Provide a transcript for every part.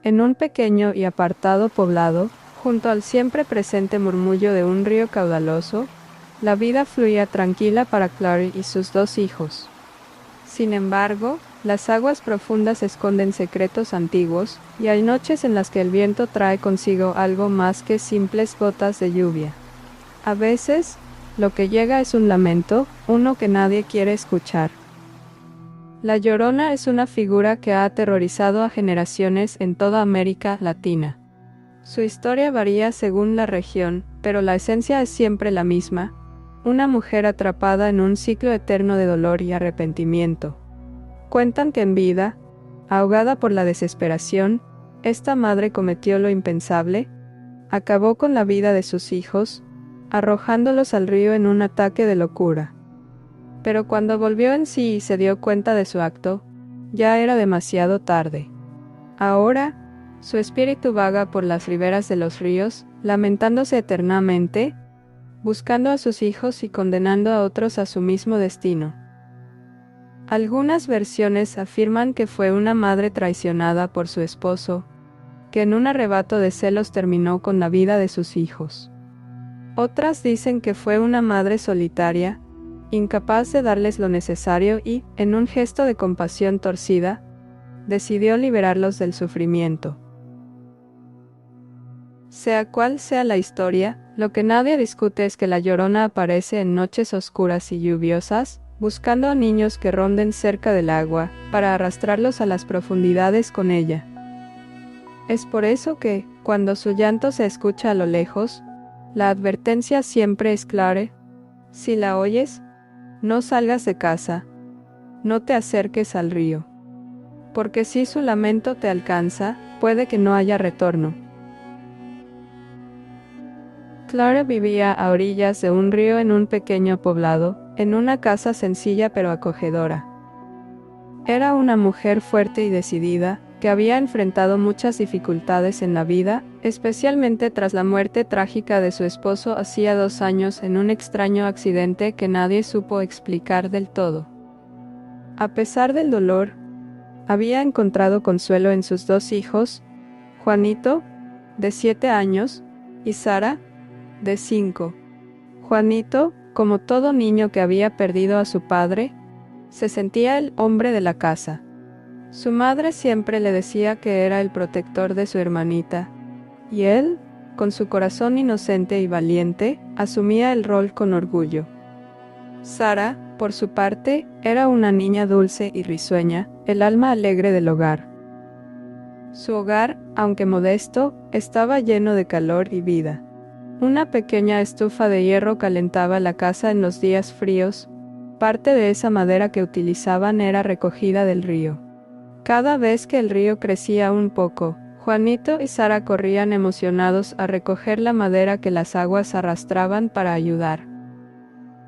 En un pequeño y apartado poblado, junto al siempre presente murmullo de un río caudaloso, la vida fluía tranquila para Clary y sus dos hijos. Sin embargo, las aguas profundas esconden secretos antiguos, y hay noches en las que el viento trae consigo algo más que simples gotas de lluvia. A veces, lo que llega es un lamento, uno que nadie quiere escuchar. La Llorona es una figura que ha aterrorizado a generaciones en toda América Latina. Su historia varía según la región, pero la esencia es siempre la misma: una mujer atrapada en un ciclo eterno de dolor y arrepentimiento. Cuentan que en vida, ahogada por la desesperación, esta madre cometió lo impensable: acabó con la vida de sus hijos, arrojándolos al río en un ataque de locura. Pero cuando volvió en sí y se dio cuenta de su acto, ya era demasiado tarde. Ahora, su espíritu vaga por las riberas de los ríos, lamentándose eternamente, buscando a sus hijos y condenando a otros a su mismo destino. Algunas versiones afirman que fue una madre traicionada por su esposo, que en un arrebato de celos terminó con la vida de sus hijos. Otras dicen que fue una madre solitaria, incapaz de darles lo necesario y, en un gesto de compasión torcida, decidió liberarlos del sufrimiento. Sea cual sea la historia, lo que nadie discute es que la Llorona aparece en noches oscuras y lluviosas, buscando a niños que ronden cerca del agua, para arrastrarlos a las profundidades con ella. Es por eso que, cuando su llanto se escucha a lo lejos, la advertencia siempre es clara: si la oyes, no salgas de casa, no te acerques al río. Porque si su lamento te alcanza, puede que no haya retorno. Clara vivía a orillas de un río en un pequeño poblado, en una casa sencilla pero acogedora. Era una mujer fuerte y decidida, que había enfrentado muchas dificultades en la vida, especialmente tras la muerte trágica de su esposo hacía 2 años en un extraño accidente que nadie supo explicar del todo. A pesar del dolor, había encontrado consuelo en sus 2 hijos, Juanito, de 7 años, y Sara, de 5. Juanito, como todo niño que había perdido a su padre, se sentía el hombre de la casa. Su madre siempre le decía que era el protector de su hermanita, y él, con su corazón inocente y valiente, asumía el rol con orgullo. Sara, por su parte, era una niña dulce y risueña, el alma alegre del hogar. Su hogar, aunque modesto, estaba lleno de calor y vida. Una pequeña estufa de hierro calentaba la casa en los días fríos. Parte de esa madera que utilizaban era recogida del río. Cada vez que el río crecía un poco, Juanito y Sara corrían emocionados a recoger la madera que las aguas arrastraban para ayudar.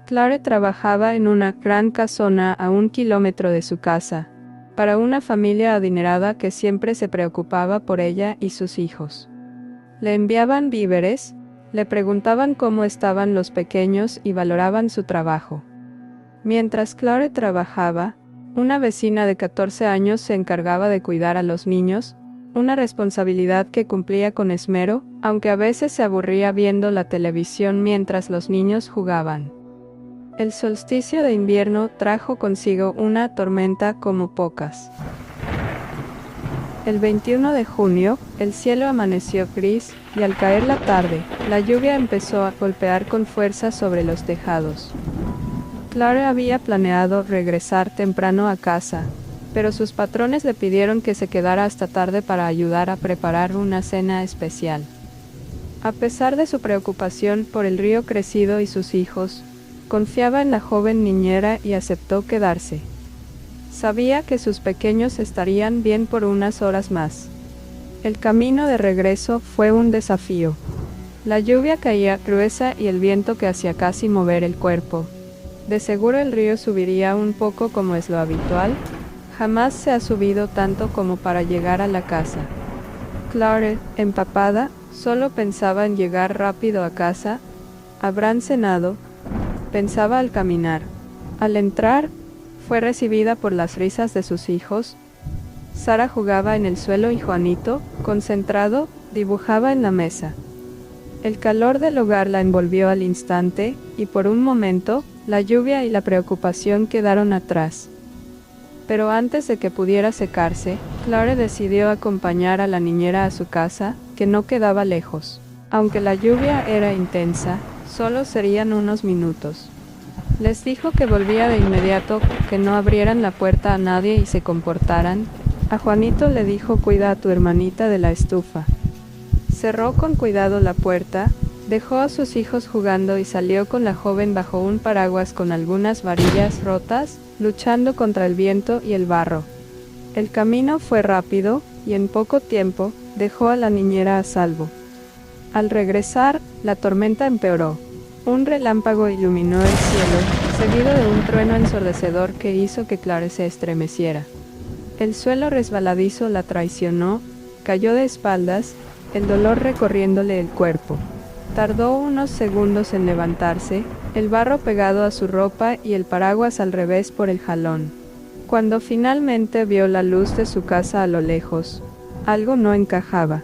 Clare trabajaba en una gran casona a 1 kilómetro de su casa, para una familia adinerada que siempre se preocupaba por ella y sus hijos. Le enviaban víveres, le preguntaban cómo estaban los pequeños y valoraban su trabajo. Mientras Clare trabajaba, una vecina de 14 años se encargaba de cuidar a los niños, una responsabilidad que cumplía con esmero, aunque a veces se aburría viendo la televisión mientras los niños jugaban. El solsticio de invierno trajo consigo una tormenta como pocas. El 21 de junio, el cielo amaneció gris, y al caer la tarde, la lluvia empezó a golpear con fuerza sobre los tejados. Clara había planeado regresar temprano a casa, pero sus patrones le pidieron que se quedara hasta tarde para ayudar a preparar una cena especial. A pesar de su preocupación por el río crecido y sus hijos, confiaba en la joven niñera y aceptó quedarse. Sabía que sus pequeños estarían bien por unas horas más. El camino de regreso fue un desafío. La lluvia caía gruesa y el viento que hacía casi mover el cuerpo. De seguro el río subiría un poco como es lo habitual. Jamás se ha subido tanto como para llegar a la casa. Clara, empapada, solo pensaba en llegar rápido a casa. ¿Habrán cenado?, pensaba al caminar. Al entrar, fue recibida por las risas de sus hijos. Sara jugaba en el suelo y Juanito, concentrado, dibujaba en la mesa. El calor del hogar la envolvió al instante, y por un momento, la lluvia y la preocupación quedaron atrás. Pero antes de que pudiera secarse, Claire decidió acompañar a la niñera a su casa, que no quedaba lejos. Aunque la lluvia era intensa, solo serían unos minutos. Les dijo que volvía de inmediato, que no abrieran la puerta a nadie y se comportaran. A Juanito le dijo: cuida a tu hermanita de la estufa. Cerró con cuidado la puerta, dejó a sus hijos jugando y salió con la joven bajo un paraguas con algunas varillas rotas, luchando contra el viento y el barro. El camino fue rápido, y en poco tiempo, dejó a la niñera a salvo. Al regresar, la tormenta empeoró. Un relámpago iluminó el cielo, seguido de un trueno ensordecedor que hizo que Claire se estremeciera. El suelo resbaladizo la traicionó, cayó de espaldas, el dolor recorriéndole el cuerpo. Tardó unos segundos en levantarse, el barro pegado a su ropa y el paraguas al revés por el jalón. Cuando finalmente vio la luz de su casa a lo lejos, algo no encajaba.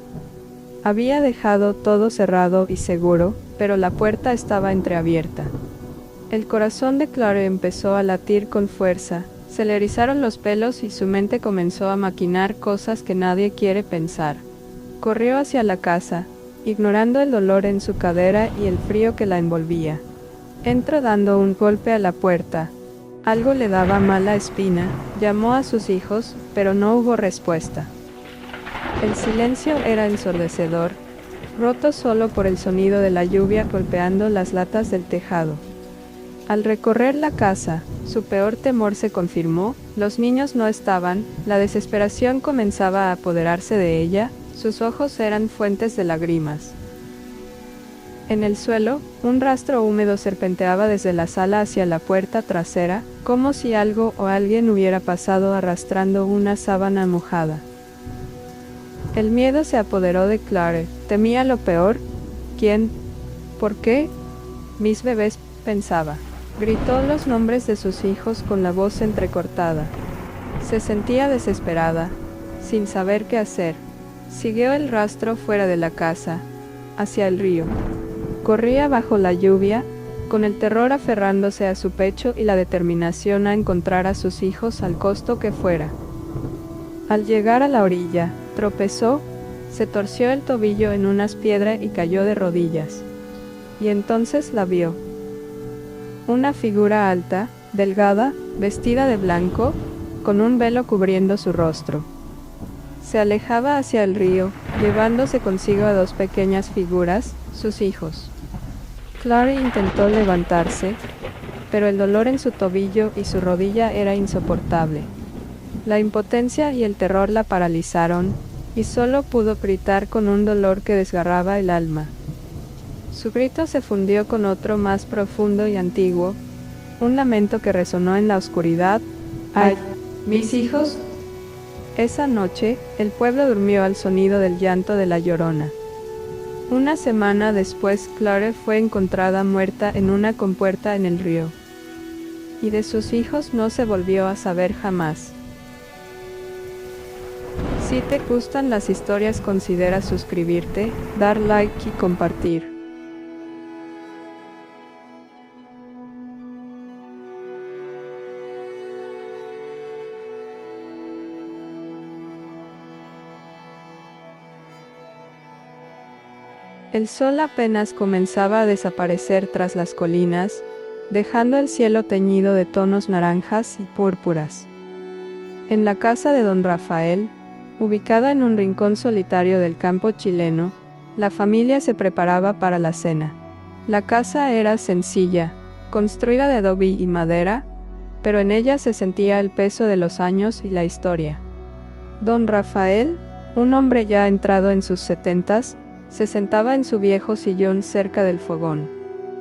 Había dejado todo cerrado y seguro, pero la puerta estaba entreabierta. El corazón de Claire empezó a latir con fuerza, se le erizaron los pelos y su mente comenzó a maquinar cosas que nadie quiere pensar. Corrió hacia la casa, ignorando el dolor en su cadera y el frío que la envolvía. Entró dando un golpe a la puerta. Algo le daba mala espina, llamó a sus hijos, pero no hubo respuesta. El silencio era ensordecedor, roto solo por el sonido de la lluvia golpeando las latas del tejado. Al recorrer la casa, su peor temor se confirmó, los niños no estaban, la desesperación comenzaba a apoderarse de ella, sus ojos eran fuentes de lágrimas. En el suelo, un rastro húmedo serpenteaba desde la sala hacia la puerta trasera, como si algo o alguien hubiera pasado arrastrando una sábana mojada. El miedo se apoderó de Claire, temía lo peor. ¿Quién? ¿Por qué? Mis bebés, pensaba. Gritó los nombres de sus hijos con la voz entrecortada. Se sentía desesperada, sin saber qué hacer. Siguió el rastro fuera de la casa, hacia el río. Corría bajo la lluvia, con el terror aferrándose a su pecho y la determinación a encontrar a sus hijos al costo que fuera. Al llegar a la orilla, tropezó, se torció el tobillo en unas piedras y cayó de rodillas. Y entonces la vio. Una figura alta, delgada, vestida de blanco, con un velo cubriendo su rostro. Se alejaba hacia el río, llevándose consigo a dos pequeñas figuras, sus hijos. Claire intentó levantarse, pero el dolor en su tobillo y su rodilla era insoportable. La impotencia y el terror la paralizaron, y solo pudo gritar con un dolor que desgarraba el alma. Su grito se fundió con otro más profundo y antiguo, un lamento que resonó en la oscuridad. ¡Ay, mis hijos! Esa noche, el pueblo durmió al sonido del llanto de la Llorona. Una semana después, Claire fue encontrada muerta en una compuerta en el río. Y de sus hijos no se volvió a saber jamás. Si te gustan las historias, considera suscribirte, dar like y compartir. El sol apenas comenzaba a desaparecer tras las colinas, dejando el cielo teñido de tonos naranjas y púrpuras. En la casa de don Rafael, ubicada en un rincón solitario del campo chileno, la familia se preparaba para la cena. La casa era sencilla, construida de adobe y madera, pero en ella se sentía el peso de los años y la historia. Don Rafael, un hombre ya entrado en sus 70s, se sentaba en su viejo sillón cerca del fogón.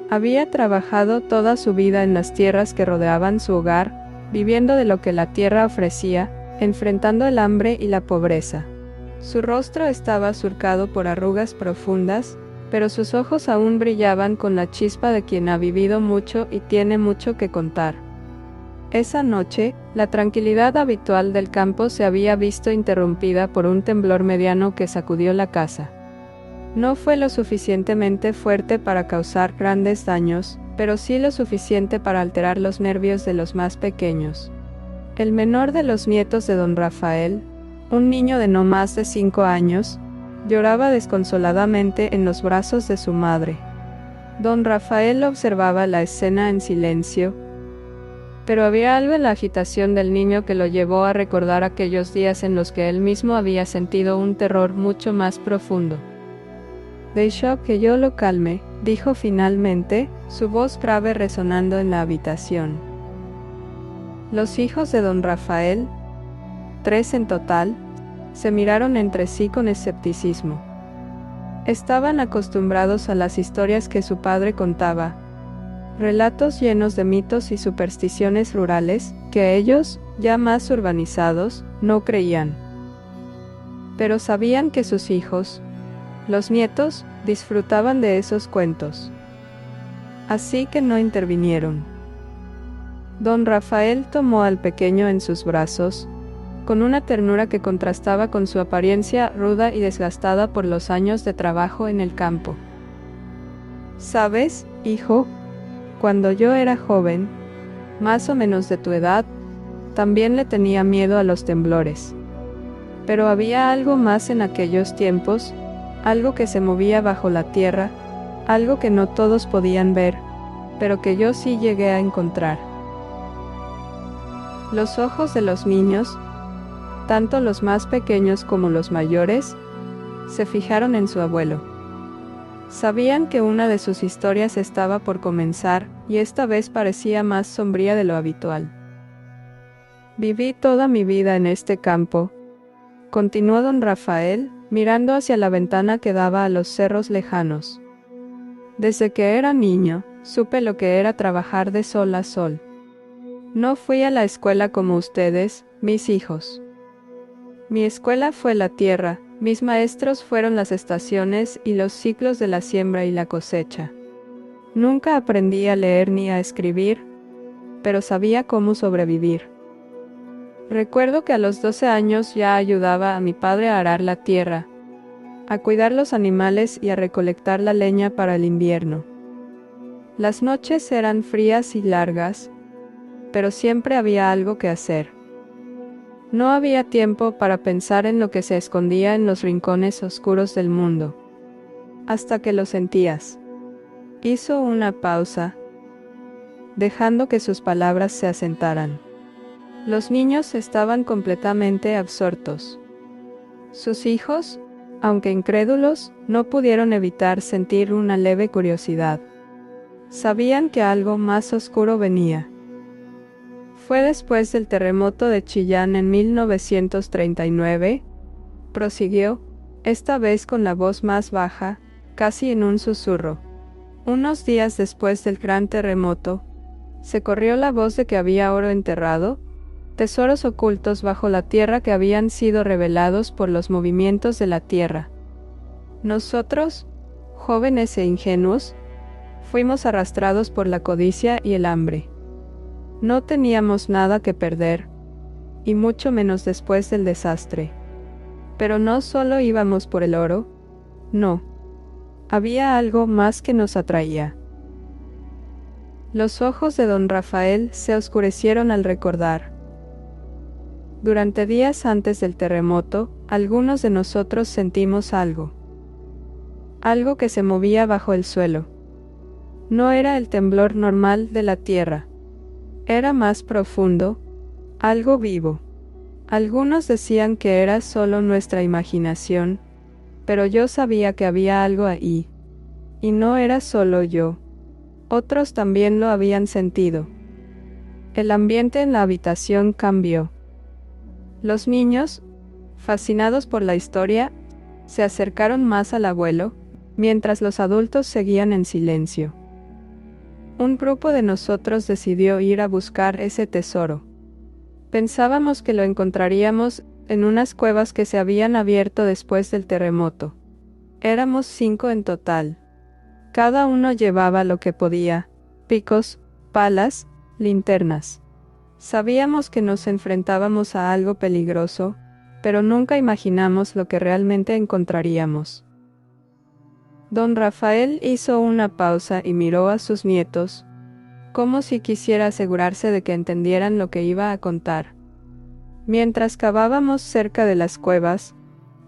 Había trabajado toda su vida en las tierras que rodeaban su hogar, viviendo de lo que la tierra ofrecía, enfrentando el hambre y la pobreza. Su rostro estaba surcado por arrugas profundas, pero sus ojos aún brillaban con la chispa de quien ha vivido mucho y tiene mucho que contar. Esa noche, la tranquilidad habitual del campo se había visto interrumpida por un temblor mediano que sacudió la casa. No fue lo suficientemente fuerte para causar grandes daños, pero sí lo suficiente para alterar los nervios de los más pequeños. El menor de los nietos de don Rafael, un niño de no más de 5 años, lloraba desconsoladamente en los brazos de su madre. Don Rafael observaba la escena en silencio, pero había algo en la agitación del niño que lo llevó a recordar aquellos días en los que él mismo había sentido un terror mucho más profundo. «Deixó que yo lo calme», dijo finalmente, su voz grave resonando en la habitación. Los hijos de don Rafael, 3 en total, se miraron entre sí con escepticismo. Estaban acostumbrados a las historias que su padre contaba, relatos llenos de mitos y supersticiones rurales, que ellos, ya más urbanizados, no creían. Pero sabían que sus hijos, los nietos, disfrutaban de esos cuentos. Así que no intervinieron. Don Rafael tomó al pequeño en sus brazos, con una ternura que contrastaba con su apariencia ruda y desgastada por los años de trabajo en el campo. «¿Sabes, hijo? Cuando yo era joven, más o menos de tu edad, también le tenía miedo a los temblores. Pero había algo más en aquellos tiempos, algo que se movía bajo la tierra, algo que no todos podían ver, pero que yo sí llegué a encontrar». Los ojos de los niños, tanto los más pequeños como los mayores, se fijaron en su abuelo. Sabían que una de sus historias estaba por comenzar, y esta vez parecía más sombría de lo habitual. «Viví toda mi vida en este campo», continuó don Rafael, mirando hacia la ventana que daba a los cerros lejanos. «Desde que era niño, supe lo que era trabajar de sol a sol. No fui a la escuela como ustedes, mis hijos. Mi escuela fue la tierra, mis maestros fueron las estaciones y los ciclos de la siembra y la cosecha. Nunca aprendí a leer ni a escribir, pero sabía cómo sobrevivir. Recuerdo que a los 12 años ya ayudaba a mi padre a arar la tierra, a cuidar los animales y a recolectar la leña para el invierno. Las noches eran frías y largas, pero siempre había algo que hacer. No había tiempo para pensar en lo que se escondía en los rincones oscuros del mundo. Hasta que lo sentías». Hizo una pausa, dejando que sus palabras se asentaran. Los niños estaban completamente absortos. Sus hijos, aunque incrédulos, no pudieron evitar sentir una leve curiosidad. Sabían que algo más oscuro venía. «Fue después del terremoto de Chillán en 1939, prosiguió, esta vez con la voz más baja, casi en un susurro. Unos días después del gran terremoto, se corrió la voz de que había oro enterrado, tesoros ocultos bajo la tierra que habían sido revelados por los movimientos de la tierra. Nosotros, jóvenes e ingenuos, fuimos arrastrados por la codicia y el hambre. No teníamos nada que perder, y mucho menos después del desastre. Pero no solo íbamos por el oro, no. Había algo más que nos atraía». Los ojos de don Rafael se oscurecieron al recordar. «Durante días antes del terremoto, algunos de nosotros sentimos algo. Algo que se movía bajo el suelo. No era el temblor normal de la tierra. Era más profundo, algo vivo. Algunos decían que era solo nuestra imaginación, pero yo sabía que había algo ahí. Y no era solo yo. Otros también lo habían sentido». El ambiente en la habitación cambió. Los niños, fascinados por la historia, se acercaron más al abuelo, mientras los adultos seguían en silencio. Un grupo de nosotros decidió ir a buscar ese tesoro. Pensábamos que lo encontraríamos en unas cuevas que se habían abierto después del terremoto. Éramos 5 en total. Cada uno llevaba lo que podía: picos, palas, linternas. Sabíamos que nos enfrentábamos a algo peligroso, pero nunca imaginamos lo que realmente encontraríamos. Don Rafael hizo una pausa y miró a sus nietos, como si quisiera asegurarse de que entendieran lo que iba a contar. Mientras cavábamos cerca de las cuevas,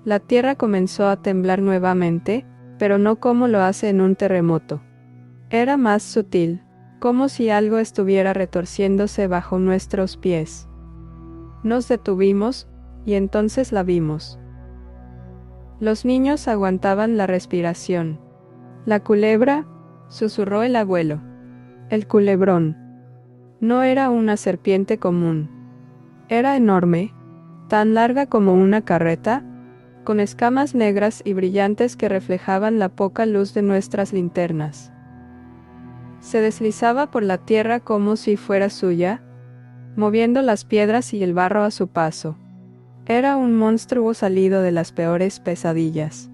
la tierra comenzó a temblar nuevamente, pero no como lo hace en un terremoto. Era más sutil, como si algo estuviera retorciéndose bajo nuestros pies. Nos detuvimos, y entonces la vimos. Los niños aguantaban la respiración. «La culebra», susurró el abuelo. El culebrón. No era una serpiente común. Era enorme, tan larga como una carreta, con escamas negras y brillantes que reflejaban la poca luz de nuestras linternas. Se deslizaba por la tierra como si fuera suya, moviendo las piedras y el barro a su paso. Era un monstruo salido de las peores pesadillas.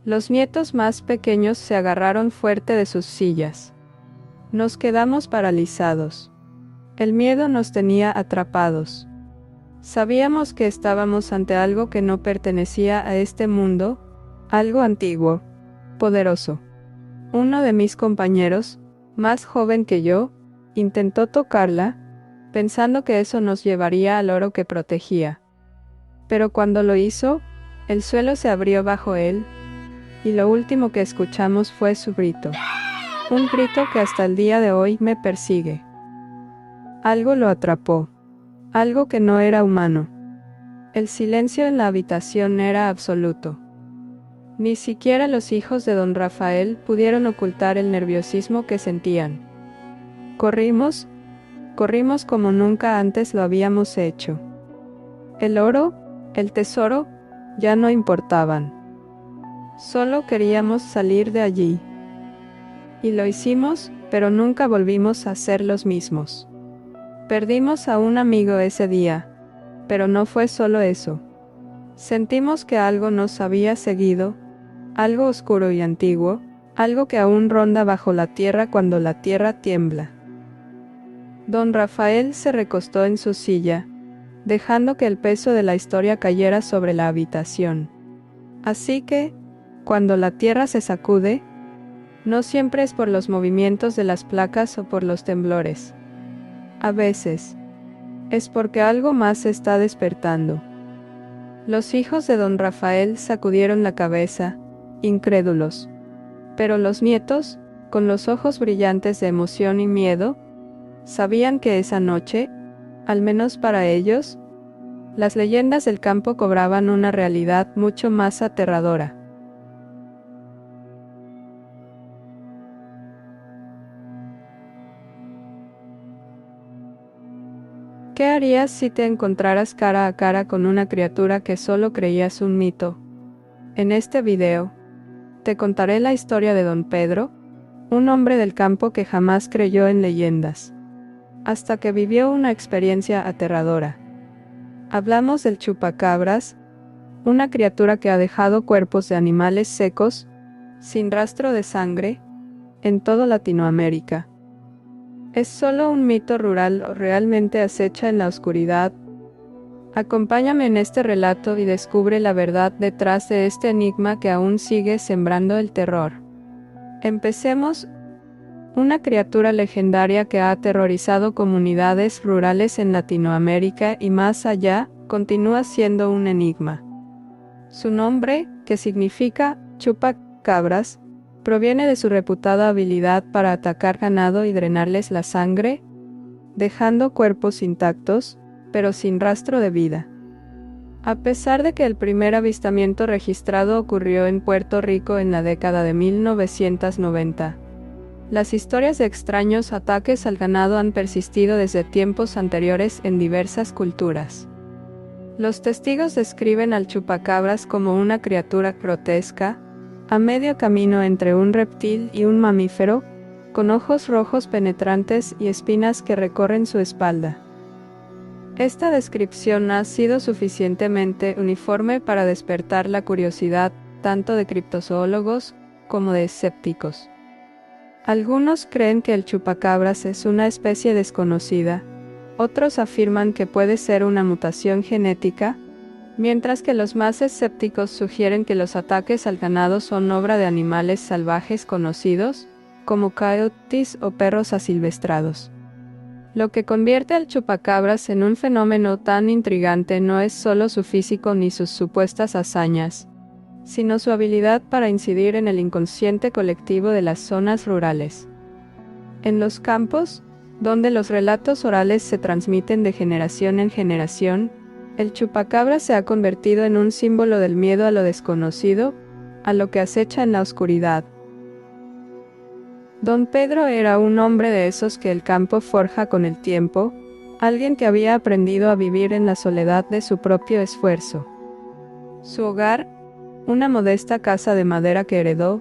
Los nietos más pequeños se agarraron fuerte de sus sillas. Nos quedamos paralizados. El miedo nos tenía atrapados. Sabíamos que estábamos ante algo que no pertenecía a este mundo, algo antiguo, poderoso. Uno de mis compañeros, más joven que yo, intentó tocarla, pensando que eso nos llevaría al oro que protegía. Pero cuando lo hizo, el suelo se abrió bajo él, y lo último que escuchamos fue su grito. Un grito que hasta el día de hoy me persigue. Algo lo atrapó. Algo que no era humano. El silencio en la habitación era absoluto. Ni siquiera los hijos de don Rafael pudieron ocultar el nerviosismo que sentían. Corrimos como nunca antes lo habíamos hecho. El oro, el tesoro, ya no importaban. Solo queríamos salir de allí. Y lo hicimos, pero nunca volvimos a ser los mismos. Perdimos a un amigo ese día, pero no fue solo eso. Sentimos que algo nos había seguido, algo oscuro y antiguo, algo que aún ronda bajo la tierra cuando la tierra tiembla. Don Rafael se recostó en su silla, dejando que el peso de la historia cayera sobre la habitación. Así que, cuando la tierra se sacude, no siempre es por los movimientos de las placas o por los temblores. A veces, es porque algo más se está despertando. Los hijos de don Rafael sacudieron la cabeza, incrédulos. Pero los nietos, con los ojos brillantes de emoción y miedo, sabían que esa noche, al menos para ellos, las leyendas del campo cobraban una realidad mucho más aterradora. ¿Qué harías si te encontraras cara a cara con una criatura que solo creías un mito? En este video, te contaré la historia de don Pedro, un hombre del campo que jamás creyó en leyendas, hasta que vivió una experiencia aterradora. Hablamos del chupacabras, una criatura que ha dejado cuerpos de animales secos, sin rastro de sangre, en toda Latinoamérica. ¿Es solo un mito rural o realmente acecha en la oscuridad? Acompáñame en este relato y descubre la verdad detrás de este enigma que aún sigue sembrando el terror. Empecemos. Una criatura legendaria que ha aterrorizado comunidades rurales en Latinoamérica y más allá, continúa siendo un enigma. Su nombre, que significa chupacabras, proviene de su reputada habilidad para atacar ganado y drenarles la sangre, dejando cuerpos intactos, pero sin rastro de vida. A pesar de que el primer avistamiento registrado ocurrió en Puerto Rico en la década de 1990, las historias de extraños ataques al ganado han persistido desde tiempos anteriores en diversas culturas. Los testigos describen al chupacabras como una criatura grotesca, a medio camino entre un reptil y un mamífero, con ojos rojos penetrantes y espinas que recorren su espalda. Esta descripción ha sido suficientemente uniforme para despertar la curiosidad tanto de criptozoólogos como de escépticos. Algunos creen que el chupacabras es una especie desconocida, Otros afirman que puede ser una mutación genética, mientras que los más escépticos sugieren que los ataques al ganado son obra de animales salvajes conocidos, como coyotes o perros asilvestrados. Lo que convierte al chupacabras en un fenómeno tan intrigante no es solo su físico ni sus supuestas hazañas, sino su habilidad para incidir en el inconsciente colectivo de las zonas rurales. En los campos, donde los relatos orales se transmiten de generación en generación, el chupacabra se ha convertido en un símbolo del miedo a lo desconocido, a lo que acecha en la oscuridad. Don Pedro era un hombre de esos que el campo forja con el tiempo, alguien que había aprendido a vivir en la soledad de su propio esfuerzo. Su hogar, una modesta casa de madera que heredó,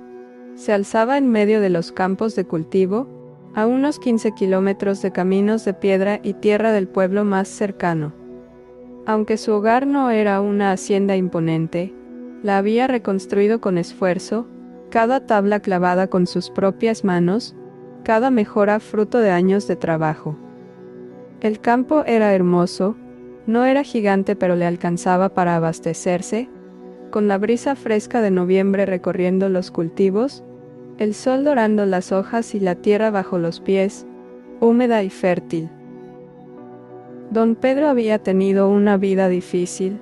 se alzaba en medio de los campos de cultivo, a unos 15 kilómetros de caminos de piedra y tierra del pueblo más cercano. Aunque su hogar no era una hacienda imponente, la había reconstruido con esfuerzo, cada tabla clavada con sus propias manos, cada mejora fruto de años de trabajo. El campo era hermoso, no era gigante pero le alcanzaba para abastecerse, con la brisa fresca de noviembre recorriendo los cultivos, el sol dorando las hojas y la tierra bajo los pies, húmeda y fértil. Don Pedro había tenido una vida difícil.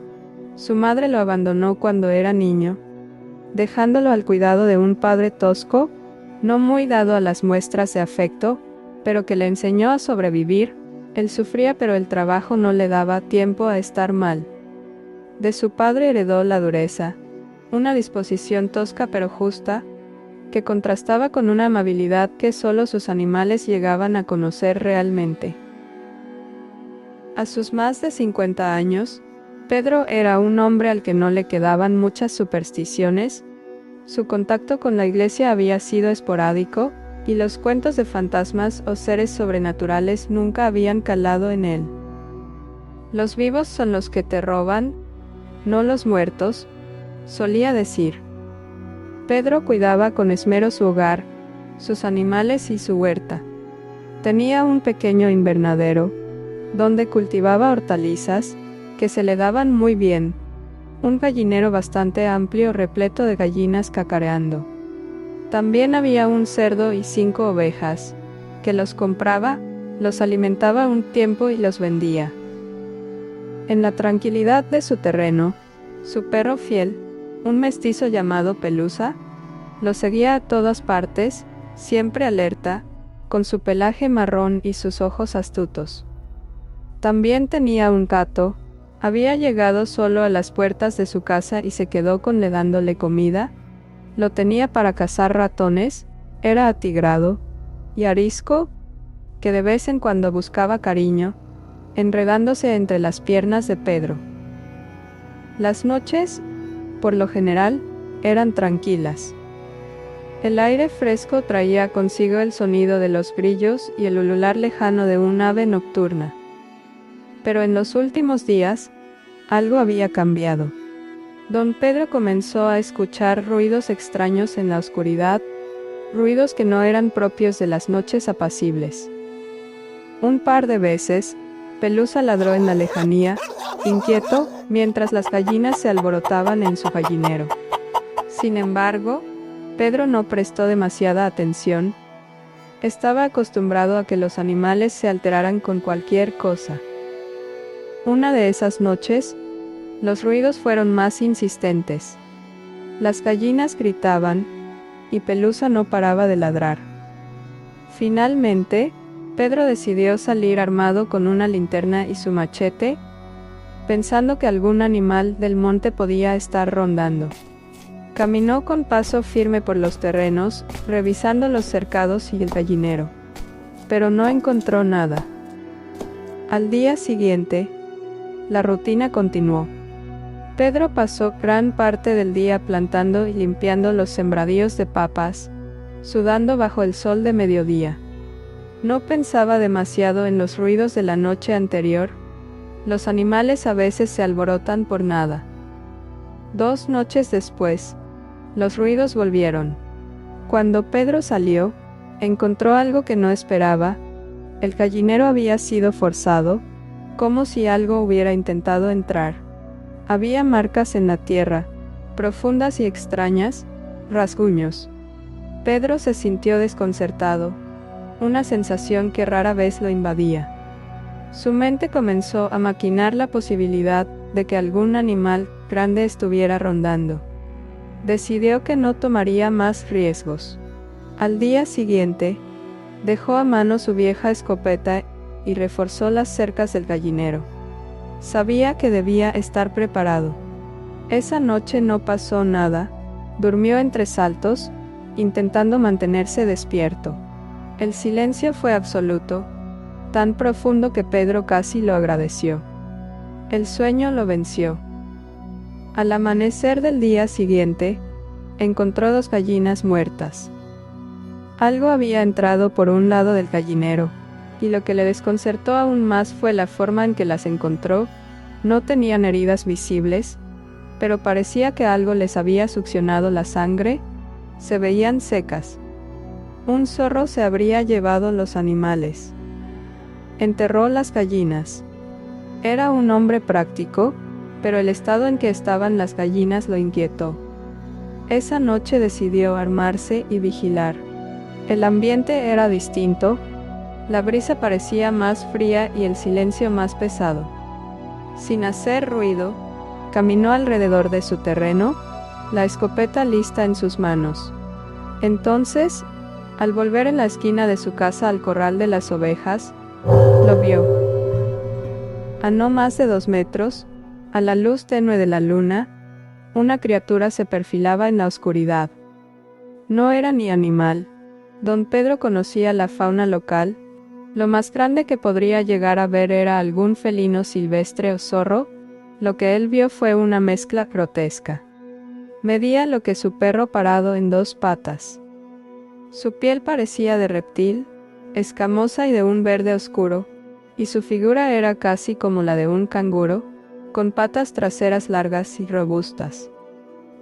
Su madre lo abandonó cuando era niño, dejándolo al cuidado de un padre tosco, no muy dado a las muestras de afecto, pero que le enseñó a sobrevivir. Él sufría pero el trabajo no le daba tiempo a estar mal. De su padre heredó la dureza, una disposición tosca pero justa, que contrastaba con una amabilidad que solo sus animales llegaban a conocer realmente. A sus más de 50 años, Pedro era un hombre al que no le quedaban muchas supersticiones, su contacto con la iglesia había sido esporádico, y los cuentos de fantasmas o seres sobrenaturales nunca habían calado en él. Los vivos son los que te roban, no los muertos, solía decir. Pedro cuidaba con esmero su hogar, sus animales y su huerta. Tenía un pequeño invernadero, donde cultivaba hortalizas, que se le daban muy bien, un gallinero bastante amplio repleto de gallinas cacareando. También había un cerdo y 5 ovejas, que los compraba, los alimentaba un tiempo y los vendía. En la tranquilidad de su terreno, su perro fiel, un mestizo llamado Pelusa, lo seguía a todas partes, siempre alerta, con su pelaje marrón y sus ojos astutos. También tenía un gato, había llegado solo a las puertas de su casa y se quedó con le dándole comida, lo tenía para cazar ratones, era atigrado, y arisco, que de vez en cuando buscaba cariño, enredándose entre las piernas de Pedro. Las noches, por lo general, eran tranquilas. El aire fresco traía consigo el sonido de los grillos y el ulular lejano de un ave nocturna. Pero en los últimos días, algo había cambiado. Don Pedro comenzó a escuchar ruidos extraños en la oscuridad, ruidos que no eran propios de las noches apacibles. Un par de veces, Pelusa ladró en la lejanía, inquieto, mientras las gallinas se alborotaban en su gallinero. Sin embargo, Pedro no prestó demasiada atención. Estaba acostumbrado a que los animales se alteraran con cualquier cosa. Una de esas noches, los ruidos fueron más insistentes. Las gallinas gritaban, y Pelusa no paraba de ladrar. Finalmente, Pedro decidió salir armado con una linterna y su machete, pensando que algún animal del monte podía estar rondando. Caminó con paso firme por los terrenos, revisando los cercados y el gallinero. Pero no encontró nada. Al día siguiente, la rutina continuó. Pedro pasó gran parte del día plantando y limpiando los sembradíos de papas, sudando bajo el sol de mediodía. No pensaba demasiado en los ruidos de la noche anterior. Los animales a veces se alborotan por nada. 2 noches después, los ruidos volvieron. Cuando Pedro salió, encontró algo que no esperaba, El gallinero había sido forzado, como si algo hubiera intentado entrar. Había marcas en la tierra, profundas y extrañas, rasguños. Pedro se sintió desconcertado, una sensación que rara vez lo invadía. Su mente comenzó a maquinar la posibilidad de que algún animal grande estuviera rondando. Decidió que no tomaría más riesgos. Al día siguiente, dejó a mano su vieja escopeta y reforzó las cercas del gallinero. Sabía que debía estar preparado. Esa noche no pasó nada, durmió entre saltos, intentando mantenerse despierto. El silencio fue absoluto, tan profundo que Pedro casi lo agradeció. El sueño lo venció. Al amanecer del día siguiente, encontró 2 gallinas muertas. Algo había entrado por un lado del gallinero, y lo que le desconcertó aún más fue la forma en que las encontró. No tenían heridas visibles, pero parecía que algo les había succionado la sangre, se veían secas. Un zorro se habría llevado los animales. Enterró las gallinas. Era un hombre práctico, pero el estado en que estaban las gallinas lo inquietó. Esa noche decidió armarse y vigilar. El ambiente era distinto, la brisa parecía más fría y el silencio más pesado. Sin hacer ruido, caminó alrededor de su terreno, la escopeta lista en sus manos. Entonces, al volver en la esquina de su casa al corral de las ovejas, lo vio. A no más de 2 metros, a la luz tenue de la luna, una criatura se perfilaba en la oscuridad. No era ni animal. Don Pedro conocía la fauna local. Lo más grande que podría llegar a ver era algún felino silvestre o zorro. Lo que él vio fue una mezcla grotesca. Medía lo que su perro parado en 2 patas. Su piel parecía de reptil, escamosa y de un verde oscuro, y su figura era casi como la de un canguro, con patas traseras largas y robustas.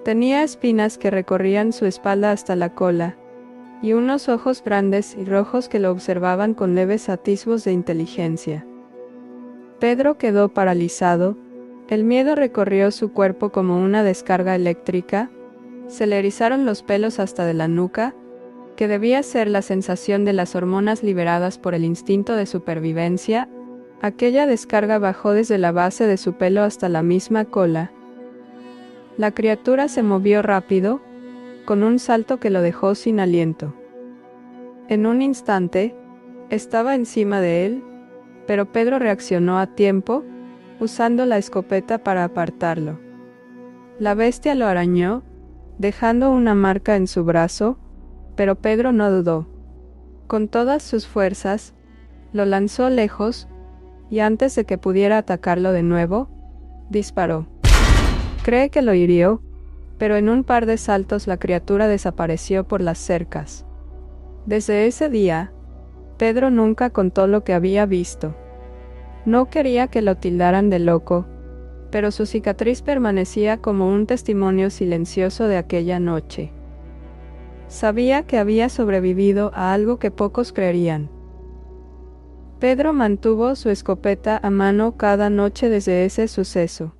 Tenía espinas que recorrían su espalda hasta la cola, y unos ojos grandes y rojos que lo observaban con leves atisbos de inteligencia. Pedro quedó paralizado, el miedo recorrió su cuerpo como una descarga eléctrica, se le erizaron los pelos hasta de la nuca, que debía ser la sensación de las hormonas liberadas por el instinto de supervivencia. Aquella descarga bajó desde la base de su pelo hasta la misma cola. La criatura se movió rápido, con un salto que lo dejó sin aliento. En un instante, estaba encima de él, pero Pedro reaccionó a tiempo, usando la escopeta para apartarlo. La bestia lo arañó, dejando una marca en su brazo, pero Pedro no dudó. Con todas sus fuerzas, lo lanzó lejos, y antes de que pudiera atacarlo de nuevo, disparó. Cree que lo hirió, pero en un par de saltos la criatura desapareció por las cercas. Desde ese día, Pedro nunca contó lo que había visto. No quería que lo tildaran de loco, pero su cicatriz permanecía como un testimonio silencioso de aquella noche. Sabía que había sobrevivido a algo que pocos creerían. Pedro mantuvo su escopeta a mano cada noche desde ese suceso.